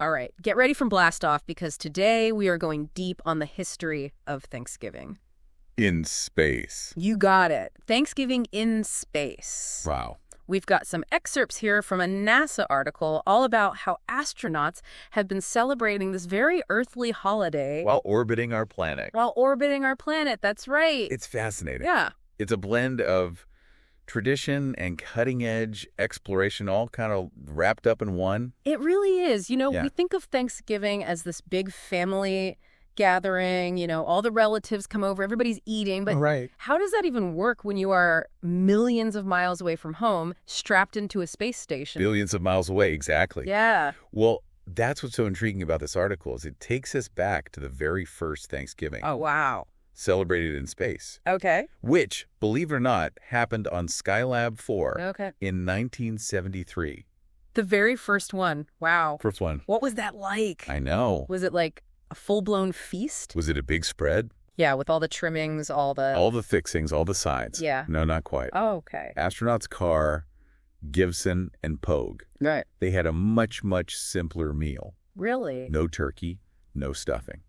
All right, get ready for blast off because today we are going deep on the history of Thanksgiving. In space. You got it. Thanksgiving in space. Wow. We've got some excerpts here from a NASA article all about how astronauts have been celebrating this very earthly holiday While orbiting our planet. while orbiting our planet. That's right. It's fascinating. Yeah. It's a blend of tradition and cutting-edge exploration all kind of wrapped up in one. It really is. Yeah. We think of Thanksgiving as this big family gathering, all the relatives come over, everybody's eating, but Right. how does that even work when you are millions of miles away from home, strapped into a space station? Billions of miles away, exactly. Yeah. Well, that's what's so intriguing about this article is it takes us back to the very first Thanksgiving. Oh, wow. Celebrated in space. Okay. Which, believe it or not, happened on Skylab 4 Okay. in 1973. The very first one. Wow. First one. What was that like? I know. Was it like a full-blown feast? Was it a big spread? Yeah, with all the trimmings, all the... All the fixings, all the sides. Yeah. No, not quite. Oh, okay. Astronauts Carr, Gibson, and Pogue. Right. They had a much, much simpler meal. Really? No turkey, no stuffing.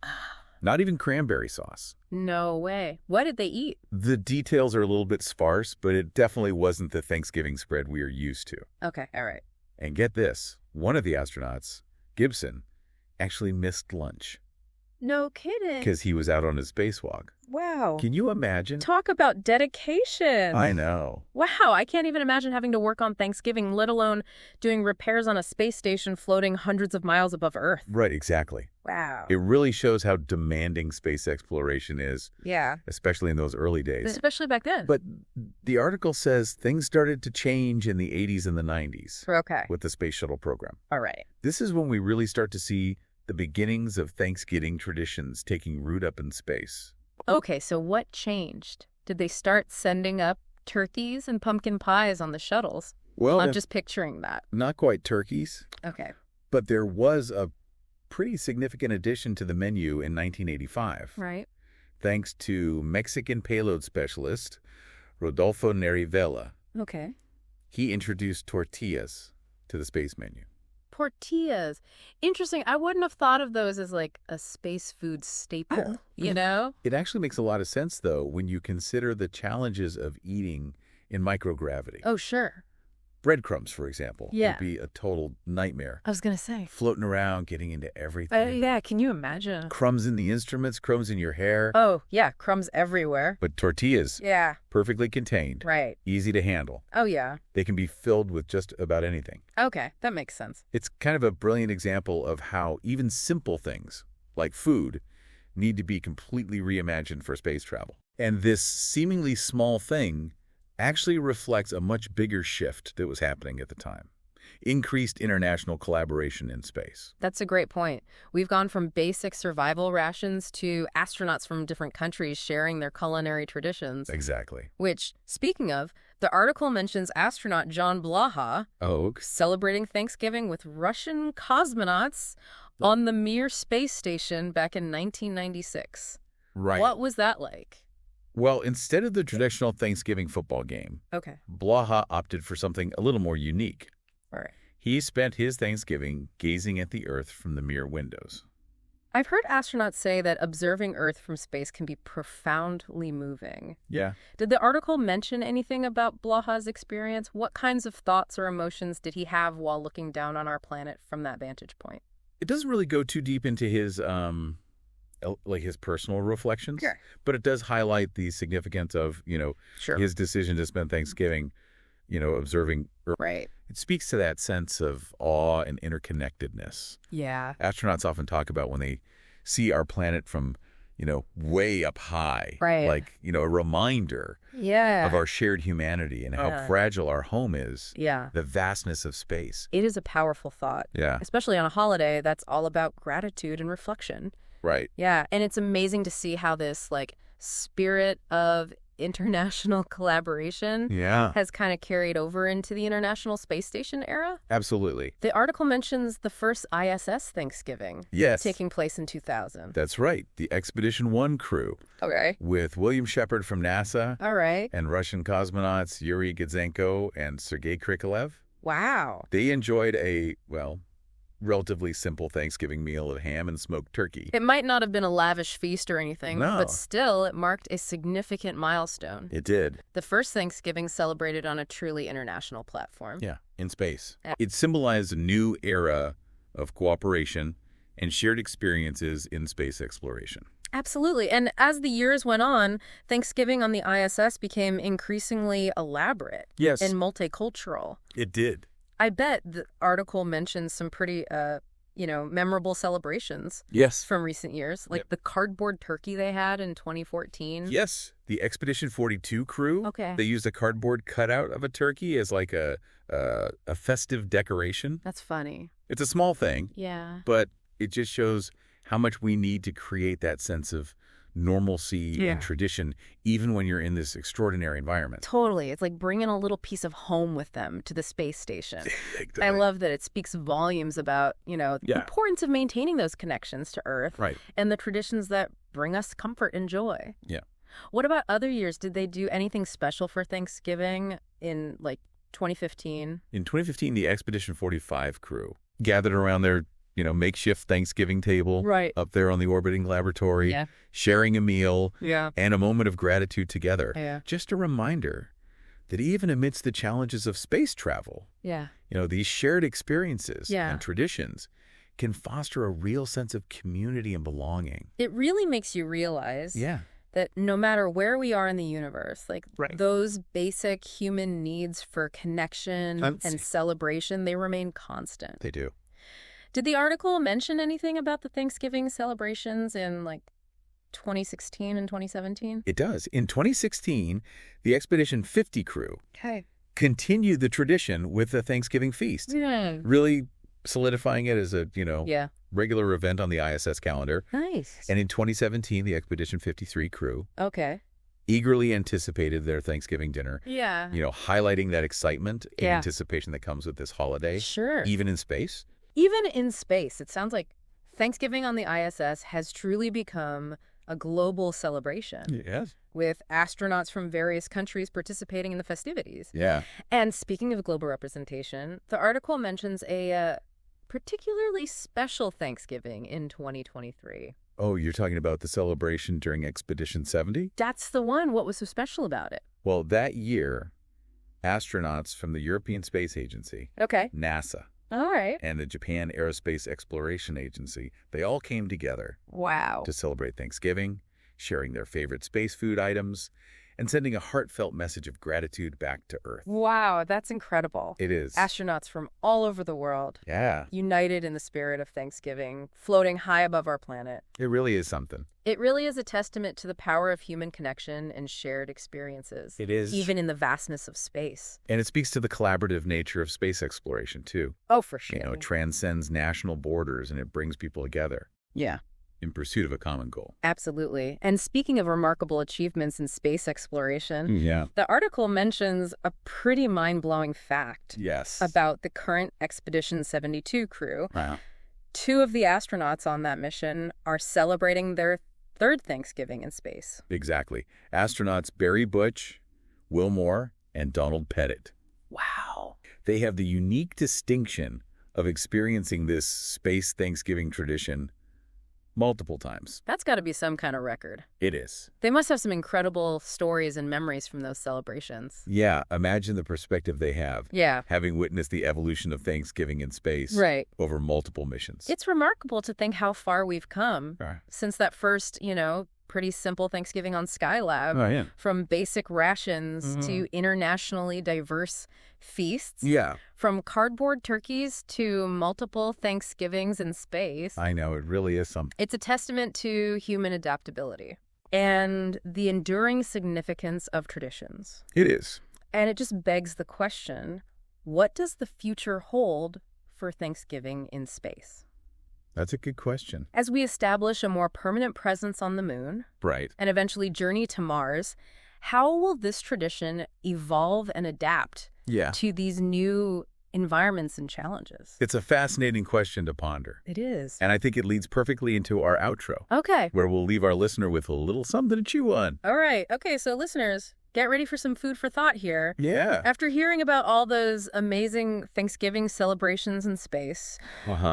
Not even cranberry sauce. No way. What did they eat? The details are a little bit sparse, but it definitely wasn't the Thanksgiving spread we are used to. Okay, all right. And get this, one of the astronauts, Gibson, actually missed lunch No kidding. because he was out on his spacewalk. Wow. Can you imagine? Talk about dedication. I know. Wow, I can't even imagine having to work on Thanksgiving, let alone doing repairs on a space station floating hundreds of miles above Earth. Right, exactly. Wow. It really shows how demanding space exploration is, Yeah. especially in those early days. Especially back then. But the article says things started to change in the 80s and the 90s Okay. with the space shuttle program. All right. This is when we really start to see the beginnings of Thanksgiving traditions taking root up in space. Okay, so what changed? Did they start sending up turkeys and pumpkin pies on the shuttles? Well, I'm just picturing that. not quite turkeys, Okay. but there was a pretty significant addition to the menu in 1985, Right. thanks to Mexican payload specialist Rodolfo Nerivella. Okay. He introduced tortillas to the space menu. Tortillas. Interesting. I wouldn't have thought of those as like a space food staple, you know? It actually makes a lot of sense, though, when you consider the challenges of eating in microgravity. Oh, sure. Breadcrumbs, for example, Yeah. would be a total nightmare. I was going to say. Floating around, getting into everything. Yeah, can you imagine? Crumbs in the instruments, crumbs in your hair. Oh, yeah, crumbs everywhere. But tortillas, Yeah, perfectly contained, right. easy to handle. Oh, yeah. They can be filled with just about anything. Okay, that makes sense. It's kind of a brilliant example of how even simple things, like food, need to be completely reimagined for space travel. And this seemingly small thing actually reflects a much bigger shift that was happening at the time. Increased international collaboration in space. That's a great point. We've gone from basic survival rations to astronauts from different countries sharing their culinary traditions. Exactly. Which, speaking of, the article mentions astronaut John Blaha Oh, celebrating Thanksgiving with Russian cosmonauts on the Mir space station back in 1996. right. What was that like? Well, instead of the traditional Thanksgiving football game, Okay. Blaha opted for something a little more unique. All right. He spent his Thanksgiving gazing at the Earth from the Mir windows. I've heard astronauts say that observing Earth from space can be profoundly moving. Yeah. Did the article mention anything about Blaha's experience? What kinds of thoughts or emotions did he have while looking down on our planet from that vantage point? It doesn't really go too deep into his his personal reflections, Sure. but it does highlight the significance of, Sure. his decision to spend Thanksgiving, observing Earth. Right. It speaks to that sense of awe and interconnectedness. Yeah. Astronauts often talk about when they see our planet from, way up high. Right. Like, a reminder Yeah. of our shared humanity and how fragile our home is. Yeah. The vastness of space. It is a powerful thought, Yeah, especially on a holiday that's all about gratitude and reflection. right. Yeah. And it's amazing to see how this, spirit of international collaboration Yeah, has kind of carried over into the International Space Station era. absolutely. The article mentions the first ISS Thanksgiving Yes. taking place in 2000. That's right. The Expedition 1 crew Okay. with William Shepard from NASA All right. and Russian cosmonauts Yuri Gidzenko and Sergei Krikalev. Wow. They enjoyed a relatively simple Thanksgiving meal of ham and smoked turkey. It might not have been a lavish feast or anything, No. but still, it marked a significant milestone. It did. The first Thanksgiving celebrated on a truly international platform. Yeah, in space. Yeah. It symbolized a new era of cooperation and shared experiences in space exploration. Absolutely. And as the years went on, Thanksgiving on the ISS became increasingly elaborate Yes, and multicultural. it did. I bet the article mentions some pretty, memorable celebrations Yes. from recent years, like Yep. the cardboard turkey they had in 2014. Yes. The Expedition 42 crew, Okay. they used a cardboard cutout of a turkey as like a festive decoration. That's funny. It's a small thing, Yeah. but it just shows how much we need to create that sense of normalcy Yeah. and tradition, even when you're in this extraordinary environment. Totally. It's like bringing a little piece of home with them to the space station. Exactly. I love that it speaks volumes about, the Yeah. importance of maintaining those connections to Earth Right. and the traditions that bring us comfort and joy. Yeah. What about other years? Did they do anything special for Thanksgiving in, 2015? In 2015, the Expedition 45 crew gathered around their, makeshift Thanksgiving table Right. up there on the orbiting laboratory, Yeah. sharing a meal Yeah. and a moment of gratitude together. Yeah. Just a reminder that even amidst the challenges of space travel, Yeah. these shared experiences Yeah. and traditions can foster a real sense of community and belonging. It really makes you realize Yeah. that no matter where we are in the universe, Right. those basic human needs for connection Fancy. and celebration, they remain constant. They do. Did the article mention anything about the Thanksgiving celebrations in 2016 and 2017? It does. In 2016, the Expedition 50 crew Okay. continued the tradition with the Thanksgiving feast, Yeah. really solidifying it as a, Yeah. regular event on the ISS calendar. Nice. And in 2017, the Expedition 53 crew Okay. eagerly anticipated their Thanksgiving dinner, Yeah. highlighting that excitement and Yeah. anticipation that comes with this holiday, Sure. even in space. Even in space, it sounds like Thanksgiving on the ISS has truly become a global celebration, Yes. with astronauts from various countries participating in the festivities. Yeah. And speaking of global representation, the article mentions a particularly special Thanksgiving in 2023. Oh, you're talking about the celebration during Expedition 70? That's the one. What was so special about it? Well, that year, astronauts from the European Space Agency, Okay. NASA, All right. and the Japan Aerospace Exploration Agency, they all came together Wow. to celebrate Thanksgiving, sharing their favorite space food items, and sending a heartfelt message of gratitude back to Earth. Wow, that's incredible. It is. Astronauts from all over the world, Yeah, united in the spirit of Thanksgiving, floating high above our planet. it really is something. It really is a testament to the power of human connection and shared experiences, It is. even in the vastness of space. And it speaks to the collaborative nature of space exploration, too. Oh, for sure. It transcends national borders and it brings people together Yeah. in pursuit of a common goal. Absolutely. And speaking of remarkable achievements in space exploration, Yeah. the article mentions a pretty mind-blowing fact Yes. about the current Expedition 72 crew. Wow. 2 of the astronauts on that mission are celebrating their third Thanksgiving in space. Exactly. Astronauts Barry Butch, Will Moore, and Donald Pettit. Wow. They have the unique distinction of experiencing this space Thanksgiving tradition multiple times. That's got to be some kind of record. It is. They must have some incredible stories and memories from those celebrations. Yeah, imagine the perspective they have, Yeah. having witnessed the evolution of Thanksgiving in space Right. over multiple missions. It's remarkable to think how far we've come Right. since that first, pretty simple Thanksgiving on Skylab. Oh, yeah. From basic rations to internationally diverse feasts. Yeah, From cardboard turkeys to multiple Thanksgivings in space. I know. It really is something. It's a testament to human adaptability and the enduring significance of traditions. It is. And it just begs the question, what does the future hold for Thanksgiving in space? That's a good question. As we establish a more permanent presence on the moon Right. and eventually journey to Mars, how will this tradition evolve and adapt Yeah. to these new environments and challenges? It's a fascinating question to ponder. It is. And I think it leads perfectly into our outro, Okay. where we'll leave our listener with a little something to chew on. All right. Okay, so listeners, get ready for some food for thought here. Yeah. After hearing about all those amazing Thanksgiving celebrations in space,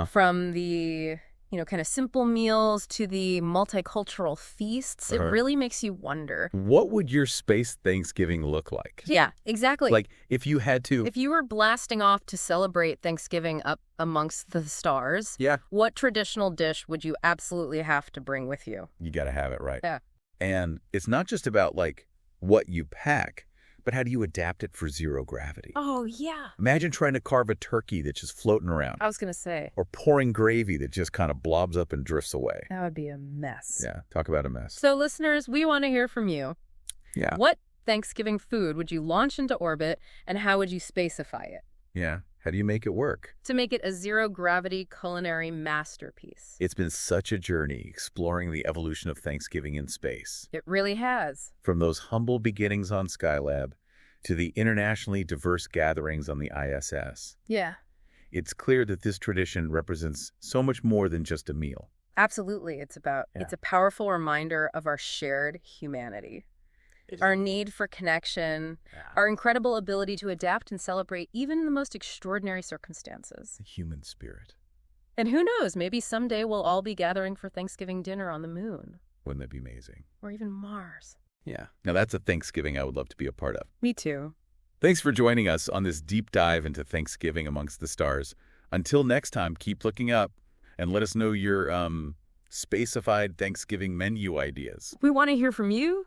from the, kind of simple meals to the multicultural feasts, it really makes you wonder. What would your space Thanksgiving look like? Yeah, exactly. Like, if you had to... If you were blasting off to celebrate Thanksgiving up amongst the stars, what traditional dish would you absolutely have to bring with you? You got to have it, right? Yeah. And it's not just about, like, what you pack, but how do you adapt it for zero gravity? Oh, yeah. Imagine trying to carve a turkey that's just floating around. I was going to say. Or pouring gravy that just kind of blobs up and drifts away. That would be a mess. Yeah, talk about a mess. So, listeners, we want to hear from you. Yeah. What Thanksgiving food would you launch into orbit, and how would you spacify it? Yeah. How do you make it work? To make it a zero-gravity culinary masterpiece. It's been such a journey exploring the evolution of Thanksgiving in space. It really has. From those humble beginnings on Skylab to the internationally diverse gatherings on the ISS. Yeah. It's clear that this tradition represents so much more than just a meal. Absolutely. It's a powerful reminder of our shared humanity. Our need for connection, our incredible ability to adapt and celebrate even the most extraordinary circumstances. The human spirit. And who knows, maybe someday we'll all be gathering for Thanksgiving dinner on the moon. Wouldn't that be amazing? Or even Mars. Yeah. Now that's a Thanksgiving I would love to be a part of. Me too. Thanks for joining us on this deep dive into Thanksgiving amongst the stars. Until next time, keep looking up and let us know your spacified Thanksgiving menu ideas. We want to hear from you.